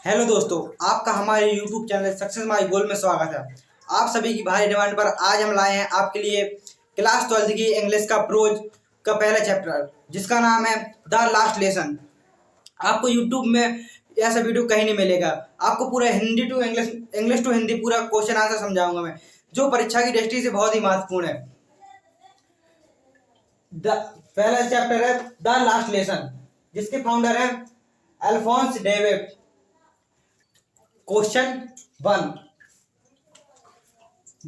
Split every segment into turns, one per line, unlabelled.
Hello दोस्तों, आपका हमारे YouTube चैनल सक्सेस माई गोल में स्वागत है। आप सभी की भारी डिमांड पर आज हम लाए हैं आपके लिए क्लास 12 की इंग्लिश का प्रोज का पहला चैप्टर, जिसका नाम है द लास्ट लेसन। आपको YouTube में ऐसा वीडियो कहीं नहीं मिलेगा। आपको पूरा Hindi to English to Hindi पूरा क्वेश्चन आंसर समझाऊंगा मैं, जो परीक्षा की दृष्टि से बहुत ही महत्वपूर्ण है। पहला चैप्टर है द लास्ट लेसन, जिसके फाउंडर है अल्फोंस डेविड। क्वेश्चन 1।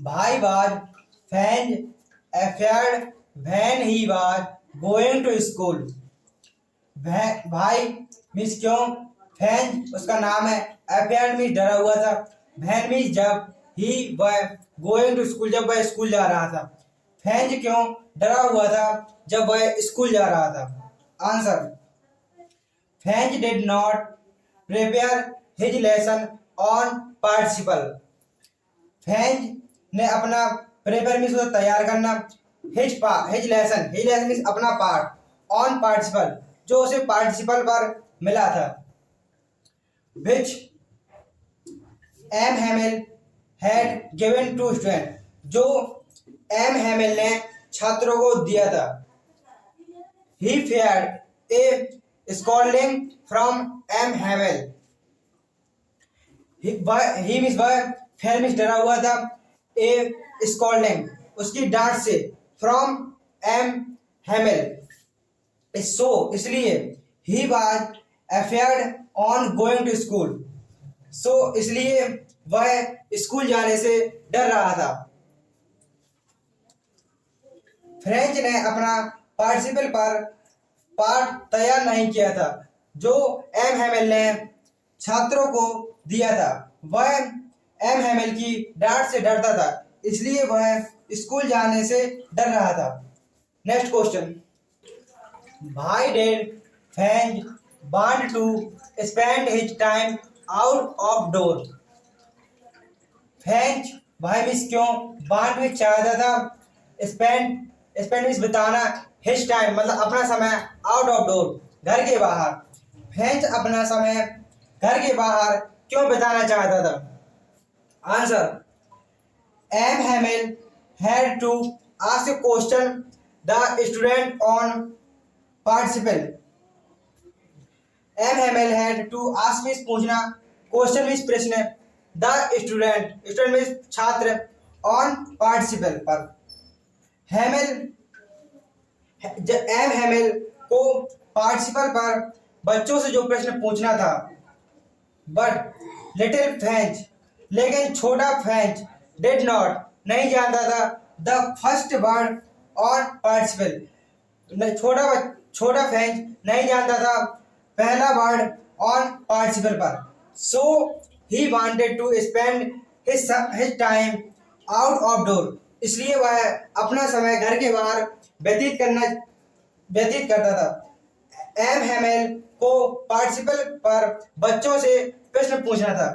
भाई was fanned affared when he was going to school। भाई मीन्स क्यों, फैन उसका नाम है, अफेयर मीन्स डरा हुआ था, वैन मीन्स जब, ही वह गोइंग टू स्कूल जब वह स्कूल जा रहा था। फैन क्यों डरा हुआ था जब वह स्कूल जा रहा था। Answer, Fan did not prepare his lesson on participle. Fan ने अपना प्रिपेयर मीन्स तैयार करना, हिज लेसन मीन्स अपना पार्ट, ऑन पार्टिसिपल जो उसे पार्टिसिपल पर मिला था। Which M Hamel had given to student, जो एम हेमिल ने छात्रों को दिया था। He feared a scolding from M Hamel. He means वह, फेयर मीन्स डरा हुआ था, ए स्कॉल्डिंग उसकी डांट से, फ्रॉम एम हेमिल सो इसलिए, he was afraid on going to school so इसलिए वह स्कूल जाने से डर रहा था। फ्रेंच ने अपना पार्टिसिपल पर पार्ट तैयार नहीं किया था, जो एम हेमिल ने छात्रों को दिया था। वह एम हेमिल की डांट से डरता था, इसलिए वह स्कूल जाने से डर रहा था। Next question. भाई did Franz want to spend his time out of door. Franz भाई मीन्स क्यों, वांट मीन्स चाहता था, स्पेंड मीन्स बिताना, हिज टाइम मतलब अपना समय, आउट ऑफ डोर घर के बाहर। फैंज अपना समय घर के बाहर क्यों बिताना चाहता था। Answer, M Hamel had to ask question the student on participle. M Hamel had to ask means पूछना, क्वेश्चन मीन्स प्रश्न, द स्टूडेंट मीन्स छात्र, ऑन पार्टिसिपल पर। हेमिल एम हेमिल को पार्टिसिपल पर बच्चों से जो प्रश्न पूछना था, बट लिटिल फ्रेंच लेकिन छोटा फ्रेंच डिड नॉट नहीं जानता था the first word on participle. छोटा फ्रेंच नहीं जानता था पहला वर्ड ऑन पार्टिसिपल पर। So he wanted to spend his time out of door, इसलिए वह अपना समय घर के बाहर व्यतीत करता था। एम हेमिल को पार्टिसिपल पर बच्चों से प्रश्न पूछना था,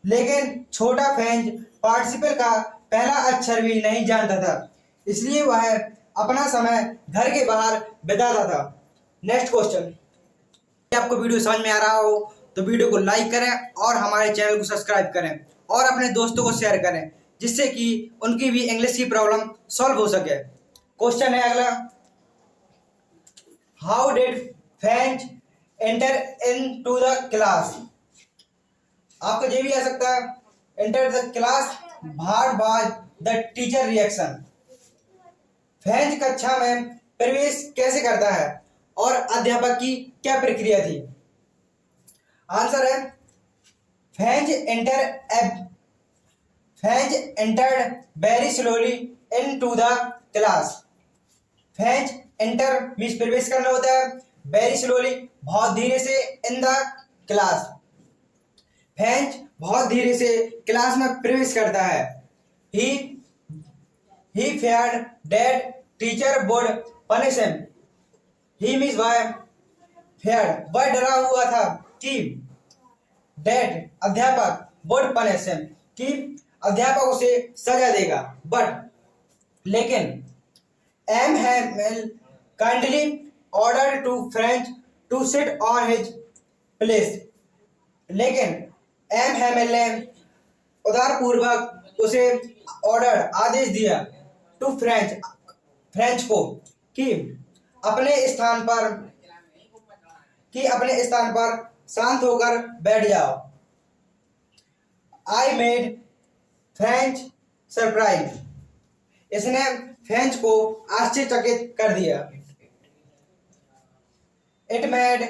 लेकिन छोटा फ्रेंच पार्टिसिपल का पहला अक्षर भी नहीं जानता था, इसलिए वह अपना समय घर के बाहर बिताता था। Next question. आपको वीडियो समझ में आ रहा हो तो वीडियो को लाइक करें और हमारे चैनल को सब्सक्राइब करें और अपने दोस्तों को शेयर करें, जिससे कि उनकी भी इंग्लिश की प्रॉब्लम सॉल्व हो सके। क्वेश्चन है अगला। How did French enter in to the class. आपको ये भी आ सकता है, enter the class, hard was the teacher reaction. French कक्षा में प्रवेश कैसे करता है और अध्यापक की क्या प्रक्रिया थी। आंसर है, French entered very slowly in to the class. French enter means प्रवेश करना होता है, वेरी स्लोली बहुत धीरे से, इन द क्लास फ्रेंच बहुत धीरे से क्लास में प्रवेश करता है। He feared that teacher would punish him. He means वह, फेयर्ड वह डरा हुआ था कि, दैट अध्यापक, वुड पनिश हिम कि अध्यापक उसे सजा देगा, बट लेकिन M Hamel kindly order to French to sit on his place. लेकिन एम हैमेल ने उदारपूर्वक उसे ऑर्डर आदेश दिया टू फ्रेंच को कि अपने स्थान पर शांत होकर बैठ जाओ। आई मेड फ्रेंच सरप्राइज, इसने फ्रेंच को आश्चर्यचकित कर दिया। इट मेड,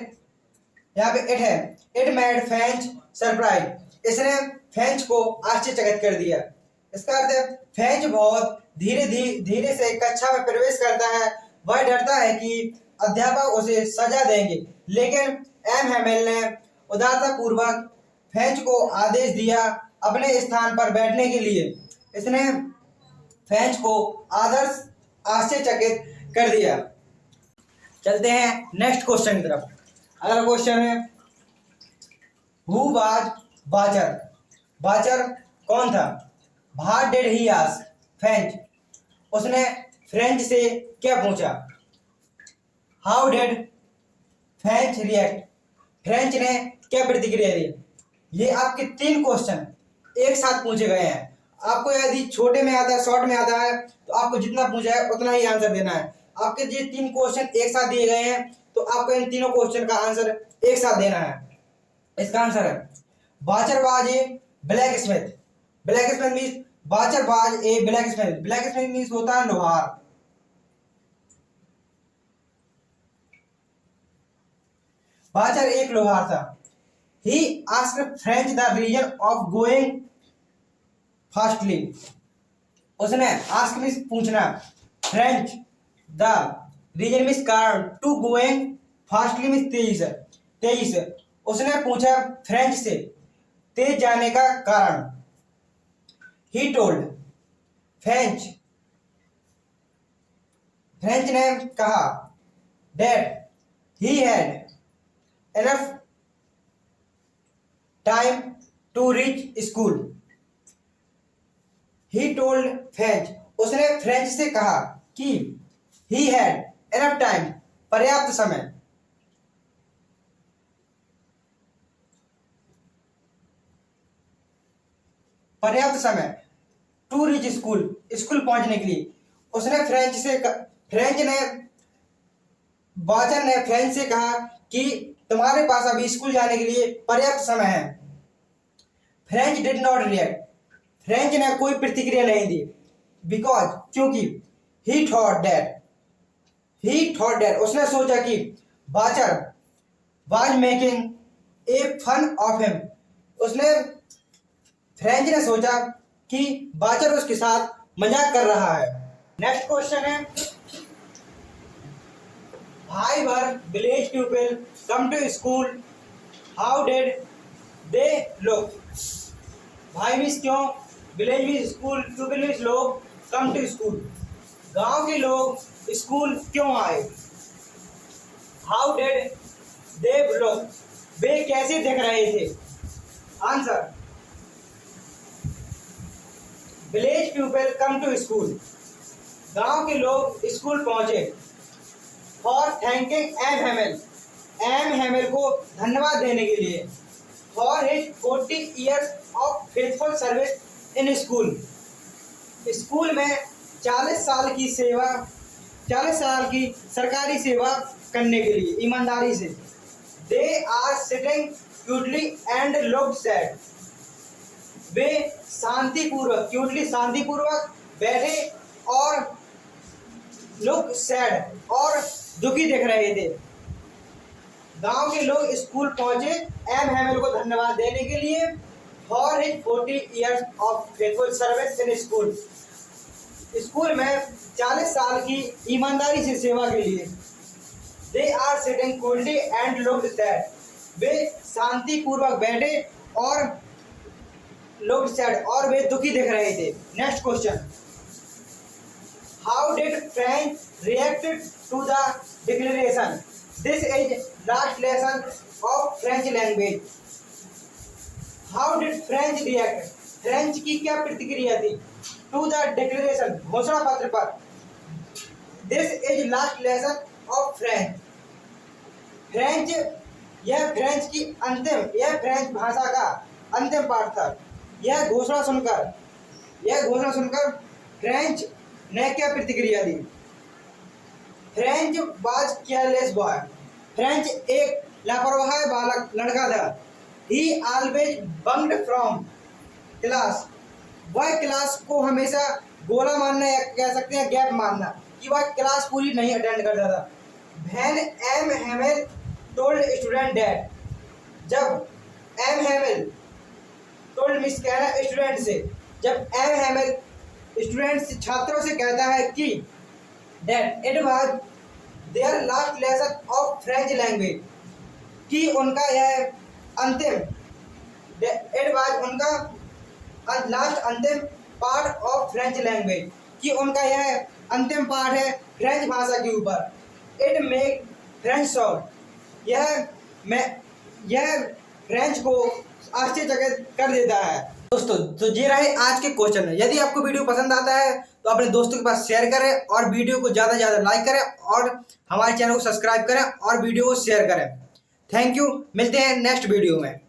यहाँ पे इट है, इट मेड फ्रेंच सरप्राइज, इसने फ्रेंच को आश्चर्यचकित कर दिया। इसका अर्थ है फ्रेंच बहुत धीरे से कक्षा में प्रवेश करता है। वह डरता है कि अध्यापक उसे सजा देंगे, लेकिन एम हैमेल ने उदारतापूर्वक फ्रेंच को आदेश दिया अपने स्थान पर बैठने के लिए। इसने फ्रेंच को आश्चर्यचकित कर दिया। चलते हैं नेक्स्ट क्वेश्चन की तरफ। अगला क्वेश्चन है हु वाज बाचर, बाचर कौन था? What did he ask French, उसने फ्रेंच से क्या पूछा? How did French react, French ने क्या प्रतिक्रिया दी? ये आपके 3 क्वेश्चन एक साथ पूछे गए हैं। आपको यदि छोटे में आता है, शॉर्ट में आता है, तो आपको जितना पूछा है उतना ही आंसर देना है। आपके ये 3 क्वेश्चन एक साथ दिए गए हैं, तो आपको इन तीनों क्वेश्चन का आंसर एक साथ देना है। इसका आंसर है बाचर was a blacksmith, blacksmith means बाचर was a blacksmith, blacksmith means होता है लोहार। बाचर एक लोहार था। He asked Franz the reason of going fastly, उसने आस्क मीन्स पूछना, फ्रेंच द रीजन मीन्स कारण, टू गोइंग फास्टली मीन्स तेजी से, उसने पूछा फ्रेंच से तेज जाने का कारण। ही टोल्ड, फ्रेंच ने कहा that he had enough time to reach school. He told French, उसने फ्रेंच से कहा कि ही हैड एनफ टाइम, पर्याप्त समय, टू रीच स्कूल, स्कूल पहुंचने के लिए। उसने बाचर ने फ्रेंच से कहा कि तुम्हारे पास अभी स्कूल जाने के लिए पर्याप्त समय है। French did not react, French ने कोई प्रतिक्रिया नहीं दी, बिकॉज क्योंकि ही थॉट दैट, उसने सोचा कि बाचर was making a fun of him, Franz ने सोचा कि बाचर उसके साथ मजाक कर रहा है। नेक्स्ट क्वेश्चन है Why were village people come to school? How did they look? Why means क्यों, village means school, people means लोग, come to school, गांव के लोग स्कूल क्यों आए? How did they look? वे कैसे दिख रहे थे? Answer, village people come to school, गांव के लोग स्कूल पहुंचे। फॉर थैंकिंग एम हैमेल को धन्यवाद देने के लिए, for his 40 years of faithful service in school, school में 40 साल की सरकारी सेवा करने के लिए ईमानदारी से। They are sitting quietly and looked sad, वे शांतिपूर्वक बैठे और लुक सैड और दुखी दिख रहे थे। गांव के लोग स्कूल पहुंचे एम हैमेल को धन्यवाद देने के लिए, for his 40 years of faithful service in school, school में 40 साल की ईमानदारी से सेवा के लिए। दे आर सिटिंग कूलली एंड लुक्ड सैड, वे शांतिपूर्वक बैठे और लुक्ड सैड और वे दुखी दिख रहे थे। Next question, how did French react to the declaration? This is last lesson of French language. How did French react? French की क्या प्रतिक्रिया थी? To the declaration, घोषणा पत्र पर। This is last lesson of French. French, यह French की अंतिम, यह फ्रेंच भाषा का अंतिम पार्ट था। यह घोषणा सुनकर फ्रेंच ने क्या प्रतिक्रिया दी? Franz was careless boy. Franz एक लापरवाह बालक लड़का था। He always bunked from class. वह क्लास को हमेशा गोला मारना या कह सकते हैं गैप मारना, कि वह क्लास पूरी नहीं अटेंड करता था। When M Hamel told student that, जब एम हैमेल टोल्ड मिस कहना स्टूडेंट से, जब एम हैमेल स्टूडेंट छात्रों से कहता है कि that it was their last lesson of French language, कि उनका यह अंतिम इट वाज उनका लास्ट अंतिम पार्ट ऑफ फ्रेंच लैंग्वेज, कि उनका यह अंतिम पार्ट है फ्रेंच भाषा के ऊपर। इट मेक फ्रेंच शॉर्ट, यह फ्रेंच को आश्चर्यचकित कर देता है। दोस्तों, तो ये रहे आज के क्वेश्चन। यदि आपको वीडियो पसंद आता है तो अपने दोस्तों के पास शेयर करें और वीडियो को ज़्यादा से ज़्यादा लाइक करें और हमारे चैनल को सब्सक्राइब करें और वीडियो को शेयर करें। थैंक यू, मिलते हैं नेक्स्ट वीडियो में।